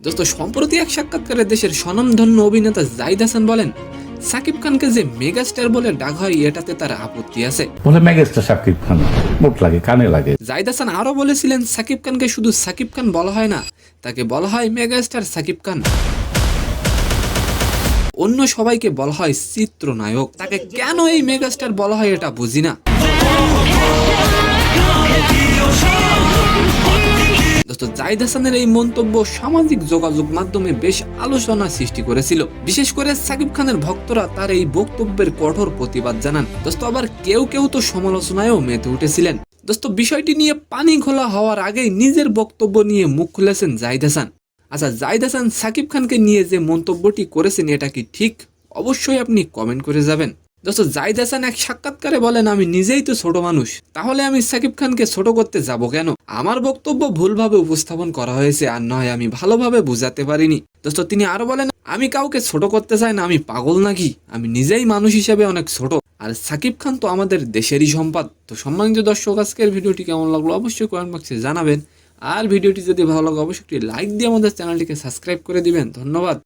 দোস্ত সম্প্রতি এক সাক্ষাৎকারে দেশের স্বনামধন্য অভিনেতা জাহিদ হাসান বলেন, সাকিব খানকে যে মেগাস্টার বলে ডাক হয় এটাতে তার আপত্তি আছে। বলে মেগাস্টার সাকিব খান, মুখ লাগে কানে লাগে। জাহিদ হাসান আরো বলেছিলেন, সাকিব খানকে শুধু সাকিব খান বলা হয় না, তাকে বলা হয় মেগাস্টার সাকিব খান। অন্য সবাইকে বলা হয় চিত্রনায়ক, তাকে কেন এই মেগাস্টার বলা হয় এটা বুঝি না। দোস্ত জাহিদ হাসানের এই মন্তব্য সামাজিক যোগাযোগ মাধ্যমে বেশ আলোচনা সৃষ্টি করেছিল। বিশেষ করে সাকিব খানের ভক্তরা তার এই বক্তব্যের কঠোর প্রতিবাদ জানান। দোস্ত আবার কেউ কেউ তো সমালোচনায়ও মেতে উঠেছিলেন। দোস্ত বিষয়টি নিয়ে পানি ঘোলা হওয়ার আগেই নিজের বক্তব্য নিয়ে মুখ খুলেছেন জাহিদ হাসান। আচ্ছা, জাহিদ হাসান সাকিব খানকে নিয়ে যে মন্তব্যটি করেছেন এটা কি ঠিক? অবশ্যই আপনি কমেন্ট করে যাবেন। দোস্ত জাহিদ হাসান এক সাক্ষাৎকারে বলেন, আমি নিজেই তো ছোট মানুষ, তাহলে আমি সাকিব খানকে ছোট করতে যাব কেন? আমার বক্তব্য ভুলভাবে উপস্থাপন করা হয়েছে, আর নয় আমি ভালোভাবে বুঝাতে পারিনি। দোস্ত তিনি আরো বলেন, আমি কাউকে ছোট করতে চাই না, আমি পাগল নাকি? আমি নিজেই মানুষ হিসেবে অনেক ছোট, আর সাকিব খান তো আমাদের দেশেরই সম্পদ। তো সম্মানিত দর্শক, আজকের ভিডিওটি কেমন লাগলো অবশ্যই কমেন্ট বক্সে জানাবেন। আর ভিডিওটি যদি ভালো লাগে অবশ্যই একটি লাইক দিয়ে আমাদের চ্যানেলটিকে সাবস্ক্রাইব করে দিবেন। ধন্যবাদ।